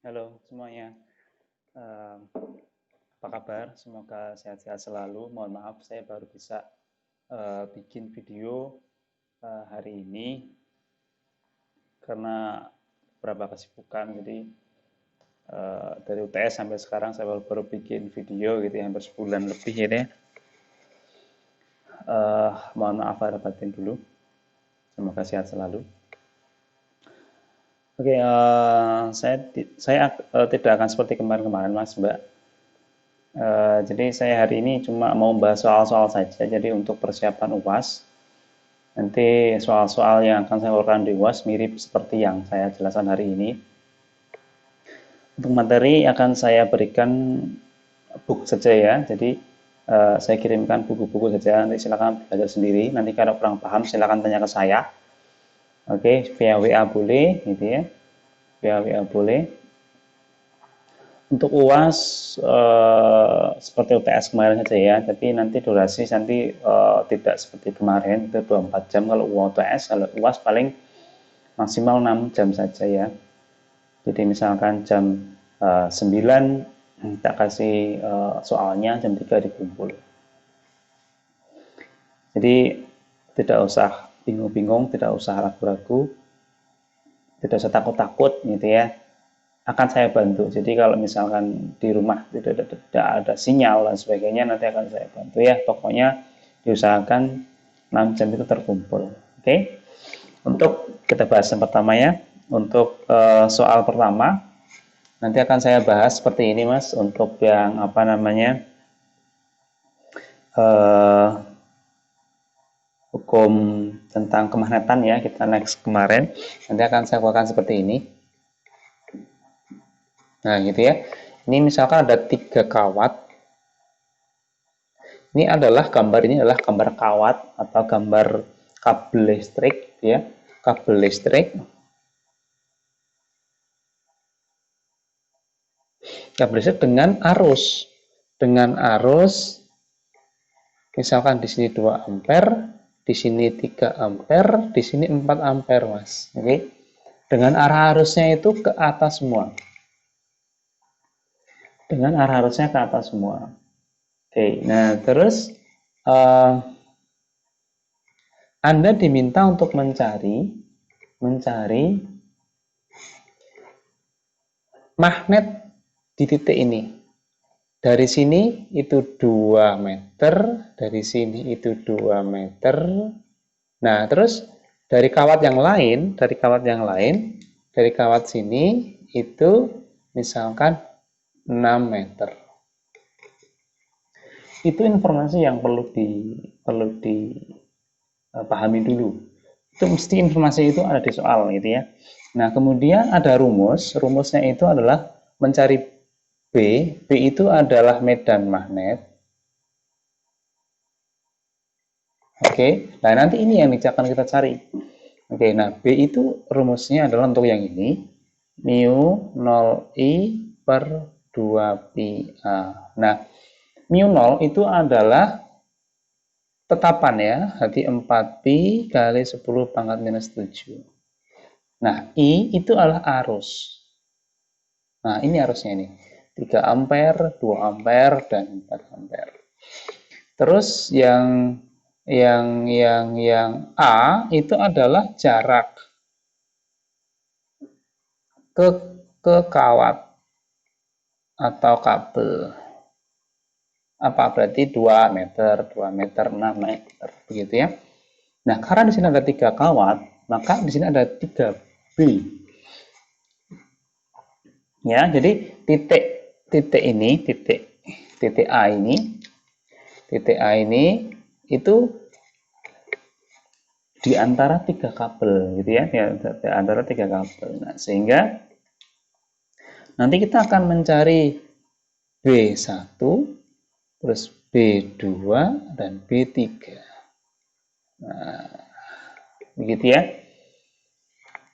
Halo semuanya, Eh, apa kabar? Semoga sehat-sehat selalu. Mohon maaf, saya baru bisa bikin video hari ini karena beberapa kesibukan. Jadi dari UTS sampai sekarang saya baru bikin video gitu, hampir sebulan lebih ini. Mohon maaf lahir batin dulu. Semoga sehat selalu. Oke, saya tidak akan seperti kemarin-kemarin, Mas, Mbak. Jadi saya hari ini cuma mau bahas soal-soal saja. Jadi untuk persiapan UAS, nanti soal-soal yang akan saya urutkan di UAS mirip seperti yang saya jelaskan hari ini. Untuk materi akan saya berikan book saja ya. Jadi saya kirimkan buku-buku saja. Nanti silakan belajar sendiri. Nanti kalau kurang paham silakan tanya ke saya. Oke, via WA boleh, gitu ya. Via WA boleh. Untuk UAS seperti UTS kemarin saja ya, tapi nanti durasi nanti tidak seperti kemarin itu 24 jam kalau UTS, kalau UAS paling maksimal 6 jam saja ya. Jadi misalkan jam 9 kita kasih soalnya, jam 3 dikumpul. Jadi tidak usah bingung-bingung, tidak usah ragu-ragu, tidak usah takut-takut gitu ya. Akan saya bantu. Jadi kalau misalkan di rumah tidak ada sinyal dan sebagainya, nanti akan saya bantu ya. Pokoknya diusahakan 6 jam itu terkumpul. Oke. Untuk kita bahas yang pertama ya. Untuk soal pertama nanti akan saya bahas seperti ini, Mas. Untuk yang apa namanya hukum tentang kemagnetan ya, kita next kemarin. Nanti akan saya bawakan seperti ini. Nah, gitu ya. Ini misalkan ada 3 kawat. Ini adalah gambar kawat atau gambar kabel listrik ya. Kabel listrik. Kabel listrik dengan arus. Dengan arus misalkan di sini 2 ampere, di sini 3 ampere, di sini 4 ampere, Mas. Oke. Dengan arah arusnya itu ke atas semua. Dengan arah arusnya ke atas semua. Oke, nah terus Anda diminta untuk mencari magnet di titik ini. Dari sini itu 2 meter, dari sini itu 2 meter. Nah, terus dari kawat sini itu misalkan 6 meter. Itu informasi yang perlu dipahami dulu. Itu mesti informasi itu ada di soal gitu ya. Nah, kemudian ada rumusnya itu adalah mencari B itu adalah medan magnet. Oke, nah nanti ini yang akan kita cari. Oke, nah B itu rumusnya adalah untuk yang ini, mu 0I per 2pi A. Nah, mu 0 itu adalah tetapan ya, jadi 4pi kali 10 pangkat minus 7. Nah, I itu adalah arus. Nah, ini arusnya ini. 3 ampere, 2 ampere, dan 4 ampere. Terus yang A itu adalah jarak ke kawat atau kabel. Apa berarti 2 meter, 2 meter, 6 meter, begitu ya. Nah, karena di sini ada 3 kawat, maka di sini ada 3 B. Ya, jadi titik ini, titik A ini itu di antara 3 kabel gitu ya, di antara 3 kabel. Nah, sehingga nanti kita akan mencari B1, terus B2 dan B3. Nah, begitu ya.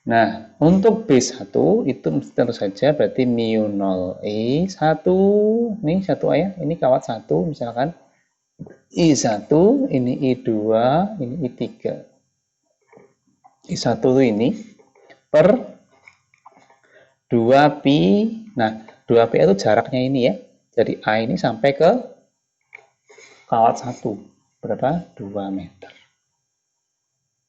Nah, untuk B1 itu tentu saja berarti mu 0I1, ini 1A ya, ini kawat 1 misalkan. I1, ini I2, ini I3. I1 ini per 2pi. Nah, 2pi itu jaraknya ini ya. Jadi A ini sampai ke kawat 1. Berapa? 2 meter.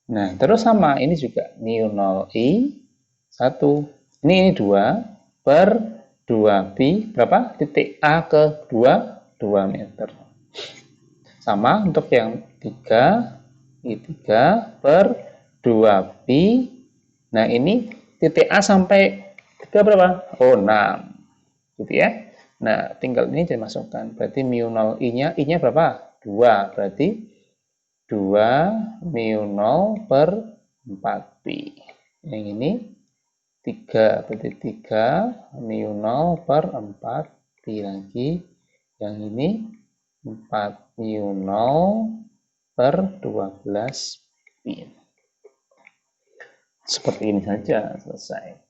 Nah, terus sama ini juga mu 0i 1. Ini 2 per 2pi berapa? Titik A ke 2 meter. Sama untuk yang 3, ini 3 per 2pi. Nah, ini titik A sampai 3 berapa? Oh, 6. Gitu ya. Nah, tinggal ini dimasukkan. Berarti mu 0i-nya, I-nya berapa? 2. Berarti 2 mu 0 per 4pi. Yang ini 3. Berarti 3 mu 0 per 4pi lagi. Yang ini 4 mu 0 per 12pi. Seperti ini saja, selesai.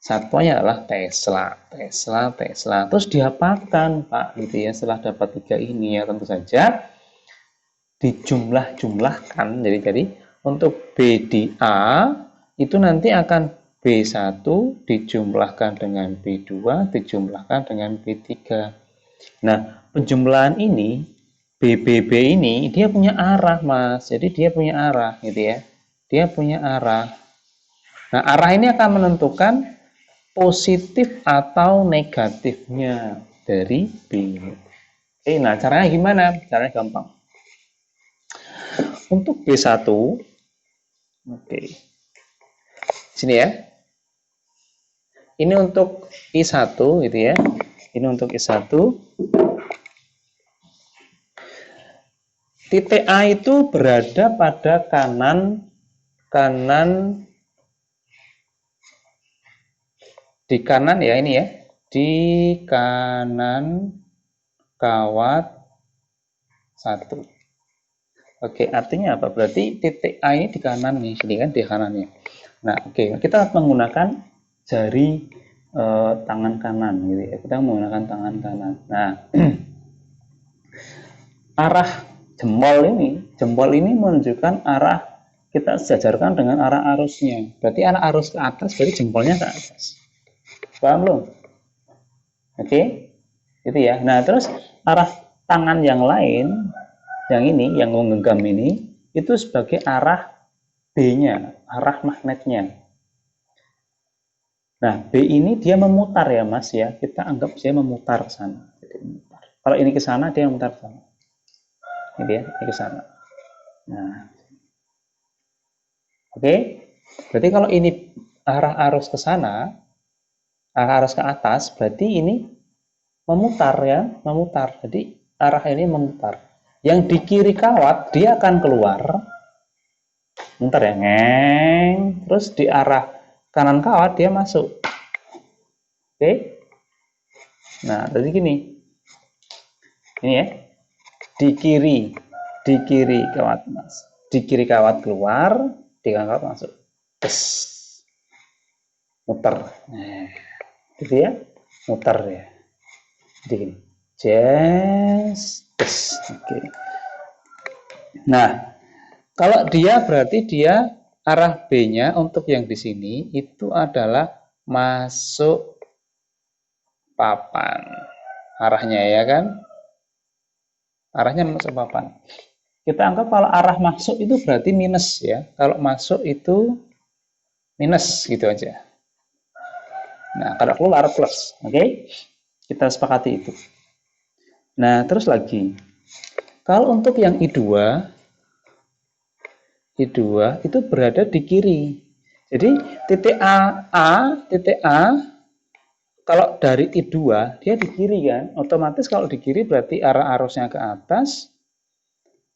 Satuannya adalah Tesla. Terus dihafalkan, Pak, gitu ya. Setelah dapat 3 ini ya, tentu saja dijumlah-jumlahkan. Jadi untuk B di A itu nanti akan B1 dijumlahkan dengan B2 dijumlahkan dengan B3. Nah, penjumlahan ini BBB ini dia punya arah, Mas. Jadi dia punya arah gitu ya. Dia punya arah. Nah, arah ini akan menentukan positif atau negatifnya dari B. Nah, caranya gimana? Caranya gampang. Untuk B1, oke. Sini ya. Ini untuk I1 gitu ya. Ini untuk I1. Titik A itu berada pada kanan di kanan ya ini ya. Di kanan kawat 1. Oke, artinya apa? Berarti titik A ini di kanan nih, sini kan di kanannya. Nah, oke, kita menggunakan jari tangan kanan gitu ya. Kita menggunakan tangan kanan. Nah, arah jempol ini menunjukkan arah, kita sejajarkan dengan arah arusnya. Berarti arah arus ke atas, berarti jempolnya ke atas. Paham belum? Oke, itu ya. Nah, terus arah tangan yang lain, yang ini, yang menggenggam ini, itu sebagai arah B-nya, arah magnetnya. Nah, B ini dia memutar ya, Mas ya. Kita anggap dia memutar ke sana. Kalau ini ke sana, dia memutar ke sana. Ini ya, ini ke sana. Nah, oke. Berarti kalau ini arah arus ke sana, arah arus ke atas, berarti ini memutar ya, memutar. Jadi arah ini memutar. Yang di kiri kawat dia akan keluar. Bentar ya, ngeng. Terus di arah kanan kawat dia masuk. Oke. Nah, jadi gini. Ini ya. Di kiri kawat Mas. Di kiri kawat keluar, di kanan kawat masuk. Tes. Muter. Nah, gitu ya. Muter ya. Jadi gini. Tes. Oke. Nah, kalau dia berarti dia arah B-nya untuk yang di sini itu adalah masuk papan. Arahnya ya kan? Arahnya masuk papan. Kita anggap kalau arah masuk itu berarti minus ya. Kalau masuk itu minus gitu aja. Nah, kalau keluar plus. Oke? Kita sepakati itu. Nah, terus lagi. Kalau untuk yang I2 itu berada di kiri. Jadi titik titik A kalau dari I2 dia di kiri kan, otomatis kalau di kiri berarti arah arusnya ke atas,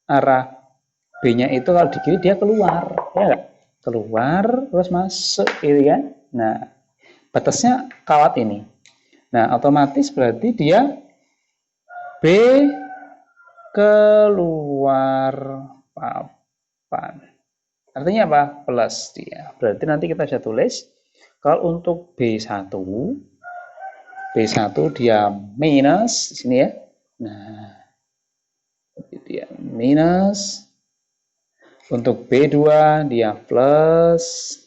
arah B-nya itu kalau di kiri dia keluar, ya gak? Keluar terus masuk gitu kan. Nah, batasnya kawat ini. Nah, otomatis berarti dia B keluar papan. Artinya apa? Plus dia. Berarti nanti kita bisa tulis kalau untuk B1 dia minus di sini ya. Nah, dia minus. Untuk B2 dia plus.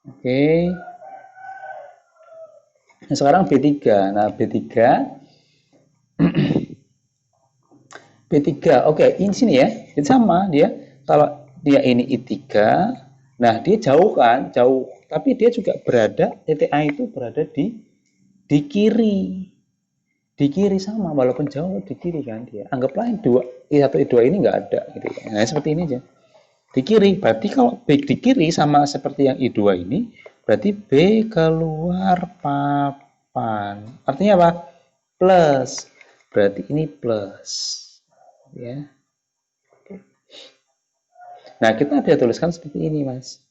Oke. Nah, sekarang B3. Nah, B3, oke, ini sini ya. Ini sama dia. Kalau dia ini I3, nah dia jauh kan, jauh. Tapi dia juga berada, titik A itu berada di kiri. Di kiri sama, walaupun jauh di kiri kan dia. Anggaplah I1, I2 ini nggak ada. Gitu. Nah, seperti ini aja. Di kiri, berarti kalau B di kiri sama seperti yang I2 ini, berarti B keluar papan. Artinya apa? Plus. Berarti ini plus. Ya. Nah, kita bisa tuliskan seperti ini, Mas.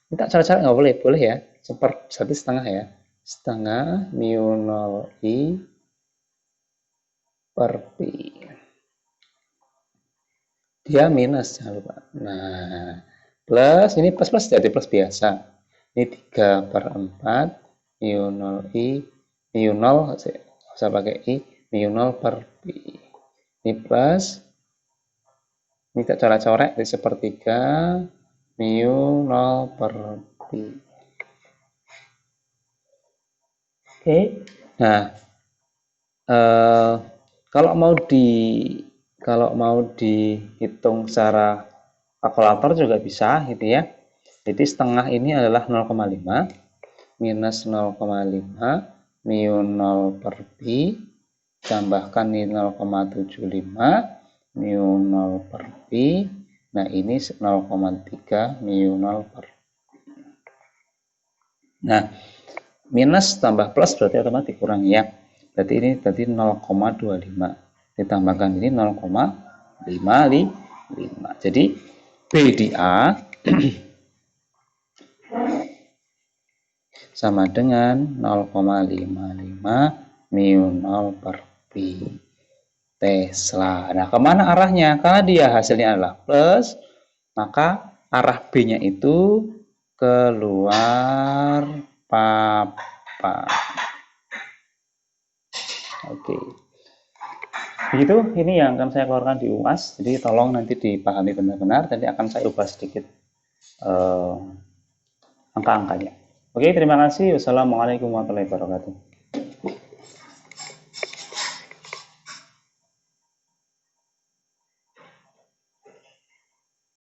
Kita cara-cara nggak boleh, boleh ya. Satu setengah ya. Setengah mu 0 I per Pi. Dia minus, jangan lupa. Nah, plus, ini plus jadi plus biasa. Ini 3 per 4, mu 0 I, mu 0, saya pakai I, mu 0 per Pi. Ini plus, ini cara corek di sepertiga, mu 0 per Pi. Oke, nah, kalau mau dihitung secara kalkulator juga bisa gitu ya. Jadi setengah ini adalah 0,5 minus 0,5 mu 0 per pi tambahkan ini 0,75 mu 0 per pi. Nah, ini 0,3 mu 0 per pi. Nah, minus tambah plus berarti otomatis kurang ya. Berarti ini tadi 0,25 ditambahkan ini 0,55. Jadi B di A sama dengan 0,55 mu 0 per pi Tesla. Nah, kemana arahnya? Karena dia hasilnya adalah plus, maka arah B-nya itu keluar papan. Oke. Begitu, ini yang akan saya keluarkan di UAS. Jadi tolong nanti dipahami benar-benar. Nanti akan saya ubah sedikit angka-angkanya. Oke, terima kasih. Wassalamualaikum warahmatullahi wabarakatuh.